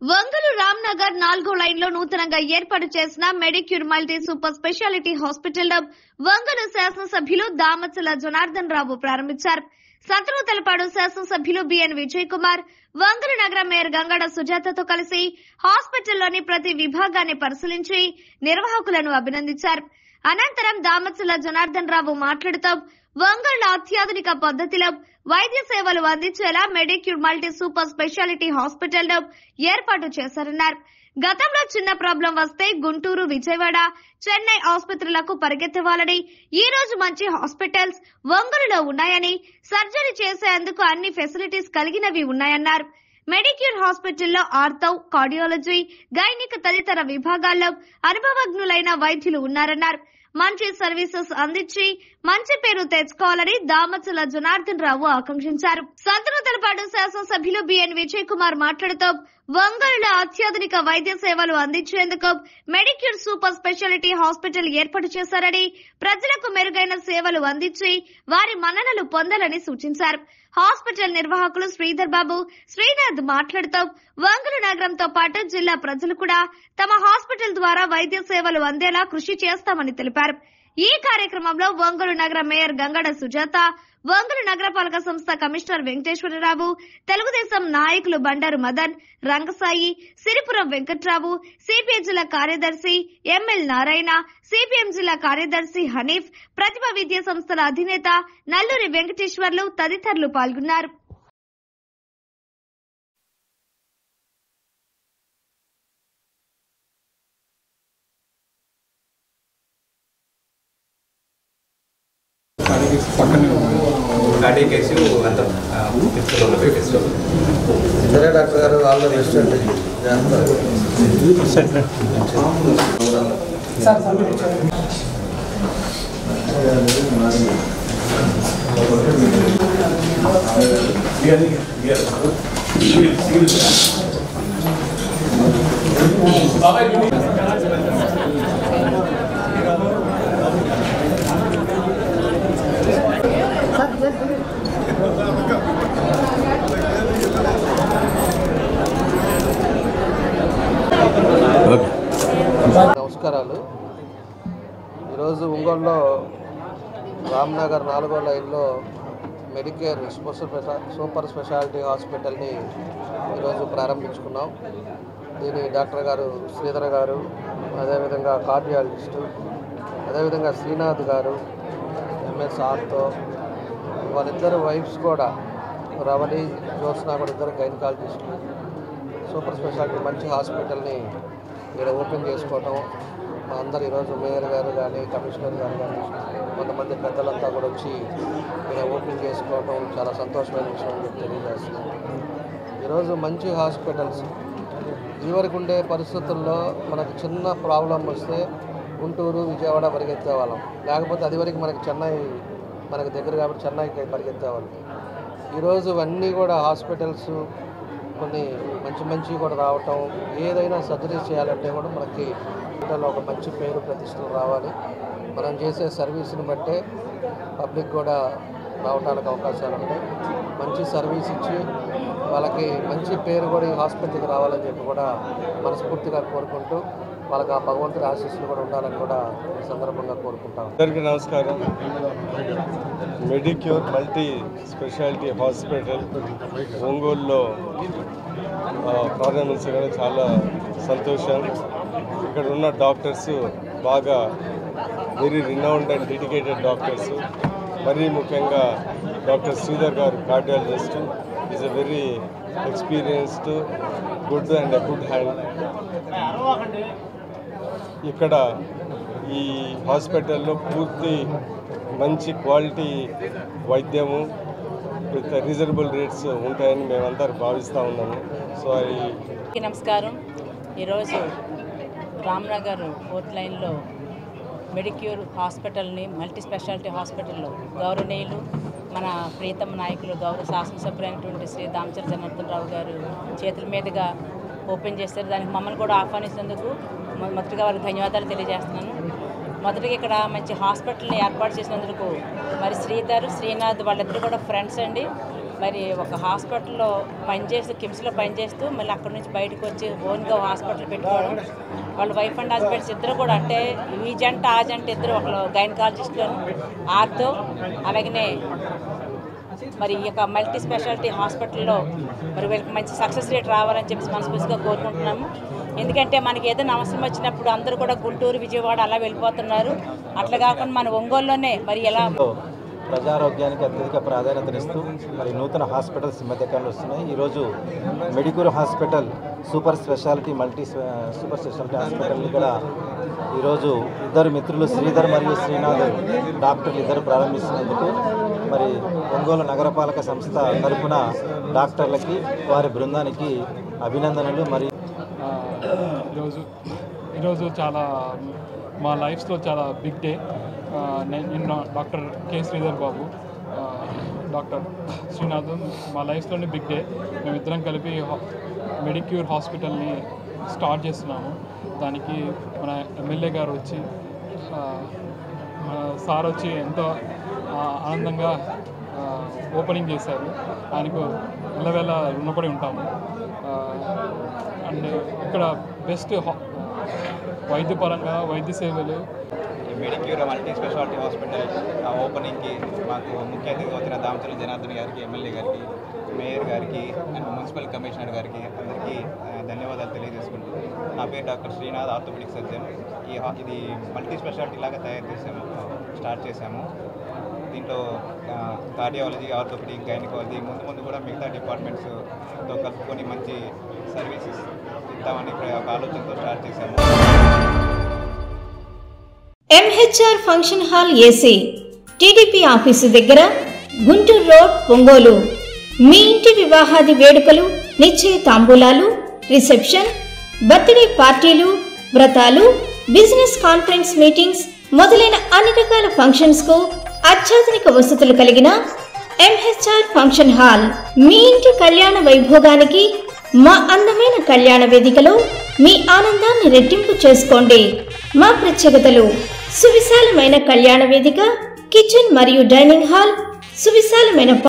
వంగలు రామ్నగర్ 4వ లైన్లో నూతనంగా ఏర్పాటు చేసిన Medicure multi super speciality hospital వంగలు శాసనసభ్యులు దామచల జనార్దన్ రావు ప్రారంభించారు. సంతనూతలపాడు శాసనసభ్యులు బిఎన్ విజయ్ కుమార్ వంగలు నగర మేయర్ గంగాడ సుజాతతో కలిసి హాస్పిటల్లోని ప్రతి విభాగాన్ని పరిశీలించి నిర్వాహకులను అభినందించారు. అనంతరం దామచల జనార్దన్ రావు మాట్లాడుతూ వంగళ్ల అత్యాధునిక పద్ధతిలో వైద్య సేవలు అందించేలా Medicure multi super speciality hospital ఏర్పాటు చేశారన్నారు. గతంలో చిన్న ప్రాబ్లం వస్తే గుంటూరు, విజయవాడ, చెన్నై ఆసుపత్రులకు పరిగెత్తవాలని, ఈ రోజు మంచి హాస్పిటల్స్ వంగలులో ఉన్నాయని, సర్జరీ చేసేందుకు అన్ని ఫెసిలిటీస్ కలిగినవి ఉన్నాయన్నారు. మెడిక్యూర్ హాస్పిటల్లో ఆర్థో, కార్డియాలజీ, గైనిక్ తదితర విభాగాల్లో అనుభవజ్ఞులైన వైద్యులు ఉన్నారన్నారు. మంచి సర్వీసెస్ అందించి మంచి పేరు తెచ్చుకోవాలని దామచల జనార్దన్ రావు ఆకాంక్షించారు. సంతనూతలపాడు శాసనసభ్యులు బిఎన్ విజయ్ కుమార్ మాట్లాడుతూ వంగలులో అత్యాధునిక వైద్య సేవలు అందించేందుకు మెడిక్యూర్ సూపర్ స్పెషాలిటీ హాస్పిటల్ ఏర్పాటు చేశారని, ప్రజలకు మెరుగైన సేవలు అందించి వారి మన్ననలు పొందాలని సూచించారు. హాస్పిటల్ నిర్వాహకులు శ్రీధర్ బాబు, శ్రీనాథ్ మాట్లాడుతూ వంగలు నగరంతో పాటు జిల్లా ప్రజలు కూడా తమ హాస్పిటల్ ద్వారా వైద్య సేవలు అందేలా కృషి చేస్తామని తెలిపారు. ఈ కార్యక్రమంలో వంగలు నగర మేయర్ గంగాడ సుజాత, వంగలు నగరపాలక సంస్థ కమిషనర్ వెంకటేశ్వరరావు, తెలుగుదేశం నాయకులు బండారు మదన్, రంగసాయి, సిరిపురం వెంకట్రావు, సిపిఐ జిల్లా కార్యదర్శి ఎంఎల్ నారాయణ, సిపిఎం జిల్లా కార్యదర్శి హనీఫ్, ప్రతిభ విద్యా సంస్థల అధినేత నల్లూరి వెంకటేశ్వర్లు తదితరులు పాల్గొన్నారు. డాక్టర్ గారు వాళ్ళ రెస్టారెంట్ నమస్కారాలు. ఈరోజు ఒంగోలులో రామ్నగర్ 4వ లైన్లో మెడికేర్ సూపర్ స్పెషాలిటీ హాస్పిటల్ని ఈరోజు ప్రారంభించుకున్నాం. దీని డాక్టర్ గారు శ్రీధర్ గారు, అదేవిధంగా కార్డియాలజిస్టు, అదేవిధంగా శ్రీనాథ్ గారు, ఎంఎస్ ఆర్తో, వాళ్ళిద్దరు వైఫ్స్ కూడా రవణి, జ్యోత్స్న కూడా ఇద్దరు గైనకాలజిస్టులు. సూపర్ స్పెషాలిటీ మంచి హాస్పిటల్ని ఇక్కడ ఓపెన్ చేసుకోవటం, మా అందరు ఈరోజు మేయర్ గారు కానీ, కమిషనర్ గారు కానీ, కొంతమంది పెద్దలంతా కూడా వచ్చి ఇక్కడ ఓపెన్ చేసుకోవటం చాలా సంతోషమైన విషయం అని తెలియజేస్తున్నాం. ఈరోజు మంచి హాస్పిటల్స్, ఇదివరకు ఉండే పరిస్థితుల్లో మనకు చిన్న ప్రాబ్లం వస్తే గుంటూరు, విజయవాడ పరిగెత్తేవాళ్ళం, లేకపోతే అది వరకు మనకి చెన్నై మనకు దగ్గర కాబట్టి చెన్నైకి పరిగెత్తేవాళ్ళం. ఈరోజు అన్నీ కూడా హాస్పిటల్స్ కొన్ని మంచి కూడా రావటం, ఏదైనా సర్జరీ చేయాలంటే కూడా మనకి హాస్పిటల్లో ఒక మంచి పేరు ప్రతిష్టలు రావాలి. మనం చేసే సర్వీస్ని బట్టే పబ్లిక్ కూడా రావడానికి అవకాశాలు ఉంటాయి. మంచి సర్వీస్ ఇచ్చి వాళ్ళకి మంచి పేరు కూడా ఈ హాస్పిటల్కి రావాలని చెప్పి కూడా మనస్ఫూర్తిగా కోరుకుంటూ, వాళ్ళకి ఆ భగవంతుడి ఆశీస్సులు కూడా ఉండాలని కూడా ఈ సందర్భంగా కోరుకుంటాం. అందరికీ నమస్కారం. మెడిక్యూర్ మల్టీ స్పెషాలిటీ హాస్పిటల్ ఒంగోలులో ప్రారంభించడం చాలా సంతోషం. ఇక్కడ ఉన్న డాక్టర్స్ బాగా very renowned and dedicated doctors. మరీ ముఖ్యంగా డాక్టర్ శ్రీధర్ గారు cardiologist, is a very experienced, good and a good hand. ఇక్కడ ఈ హాస్పిటల్లో పూర్తి మంచి క్వాలిటీ వైద్యము విత్ రీజనబుల్ రేట్స్ ఉంటాయని మేమందరూ భావిస్తూ ఉన్నాము. సో నమస్కారం. ఈరోజు రామ్నగర్ 4th లైన్లో మెడిక్యూర్ హాస్పిటల్ని మల్టీ స్పెషాలిటీ హాస్పిటల్లో గౌరవనీయులు మన ప్రీతమ నాయకులు గౌరవ శాసనసభ్యులైనటువంటి శ్రీ దామచల జనార్దన్ రావు గారు చేతుల మీదుగా ఓపెన్ చేస్తారు. దానికి మమ్మల్ని కూడా ఆహ్వానించినందుకు మొదటిగా వారికి ధన్యవాదాలు తెలియజేస్తున్నాను. మొదటిగా ఇక్కడ మంచి హాస్పిటల్ని ఏర్పాటు చేసినందుకు మరి శ్రీధర్, శ్రీనాథ్ వాళ్ళిద్దరు కూడా ఫ్రెండ్స్ అండి. మరి ఒక హాస్పిటల్లో పనిచేస్తూ కిమ్స్లో పనిచేస్తూ మళ్ళీ అక్కడి నుంచి బయటకు వచ్చి ఓన్గా హాస్పిటల్ పెట్టుకోవడం, వాళ్ళు వైఫ్ అండ్ హస్బెండ్స్ ఇద్దరు కూడా, అంటే ఈ జంట ఆ జంట ఇద్దరు, ఒకళ్ళు గైనకాలజిస్ట్లో ఆర్తో, అలాగనే మరి ఈ యొక్క మల్టీ స్పెషాలిటీ హాస్పిటల్లో మరి వీళ్ళకి మంచి సక్సెస్ రేట్ రావాలని చెప్పి మనస్ఫూర్తిగా కోరుకుంటున్నాము. ఎందుకంటే మనకి ఏదైనా అవసరం వచ్చినప్పుడు అందరూ కూడా గుంటూరు, విజయవాడ అలా వెళ్ళిపోతున్నారు. అట్లా కాకుండా మన ఒంగోలులోనే మరి ఎలా ప్రజారోగ్యానికి అత్యధిక ప్రాధాన్యతనిస్తూ మరి నూతన హాస్పిటల్స్ ఈ మధ్యకాలంలో వస్తున్నాయి. ఈరోజు మెడిక్యూర్ హాస్పిటల్ సూపర్ స్పెషాలిటీ హాస్పిటల్ని కూడా ఈరోజు ఇద్దరు మిత్రులు శ్రీధర్ మరియు శ్రీనాథ్ డాక్టర్లు ఇద్దరు ప్రారంభిస్తున్నందుకు మరి ఒంగోలు నగరపాలక సంస్థ తరఫున డాక్టర్లకి వారి బృందానికి అభినందనలు. మరి ఈరోజు చాలా మా లైఫ్స్లో చాలా బిగ్ డే. నేను doctor K Sridhar Babu, doctor Srinath, మా లైఫ్లోనే బిగ్ డే. మేమిద్దరం కలిపి మెడిక్యూర్ హాస్పిటల్ని స్టార్ట్ చేస్తున్నాము. దానికి మన ఎమ్మెల్యే గారు వచ్చి, సార్ వచ్చి ఎంతో ఆనందంగా ఓపెనింగ్ చేశారు. ఆయనకు వెళ్ళవేళ రుణపడి ఉంటాము. అండ్ ఇక్కడ బెస్ట్ వైద్యపరంగా వైద్య సేవలు. మెడిక్యూర్ మల్టీ స్పెషాలిటీ హాస్పిటల్ ఓపెనింగ్కి మాకు ముఖ్య అతిథిగా వచ్చిన దామచర్ల జనార్దన్ గారికి, ఎమ్మెల్యే గారికి, మేయర్ గారికి అండ్ మున్సిపల్ కమిషనర్ గారికి అందరికీ ధన్యవాదాలు తెలియజేసుకుంటూ, నా పేరు డాక్టర్ శ్రీనాథ్, ఆర్థోపెడిక్ సర్జన్. ఇది మల్టీ స్పెషాలిటీ లాగా స్టార్ట్ చేశాము. దీంట్లో కార్డియాలజీ, ఆర్థోపెడిక్, గైనకాలజీ, ముందు కూడా మిగతా డిపార్ట్మెంట్స్తో కలుపుకొని మంచి సర్వీసెస్ ఇద్దామని ఒక ఆలోచనతో స్టార్ట్ చేశాము. MHR function hall AC, TDP office దగ్గర, గుంటూరు రోడ్, ఒంగోలు. మీ ఇంటి వివాహాది వేడుకలు, నిశ్చయ తాంబూలాలు, రిసెప్షన్, బర్త్డే పార్టీలు, వ్రతాలు, బిజినెస్ కాన్ఫరెన్స్ మీటింగ్స్ మొదలైన అన్ని రకాల ఫంక్షన్స్ కు అత్యాధునిక వసతులు కలిగిన MHR ఫంక్షన్ హాల్ మీ ఇంటి కళ్యాణ వైభోగానికి మా అందమైన కళ్యాణ వేదికలో మీ ఆనందాన్ని రెట్టింపు చేసుకోండి. మా ప్రత్యేకతలు: సువిశాలమైన కళ్యాణ వేదిక, కిచెన్ మరియు డైనింగ్ హాల్, సువిశాలమైన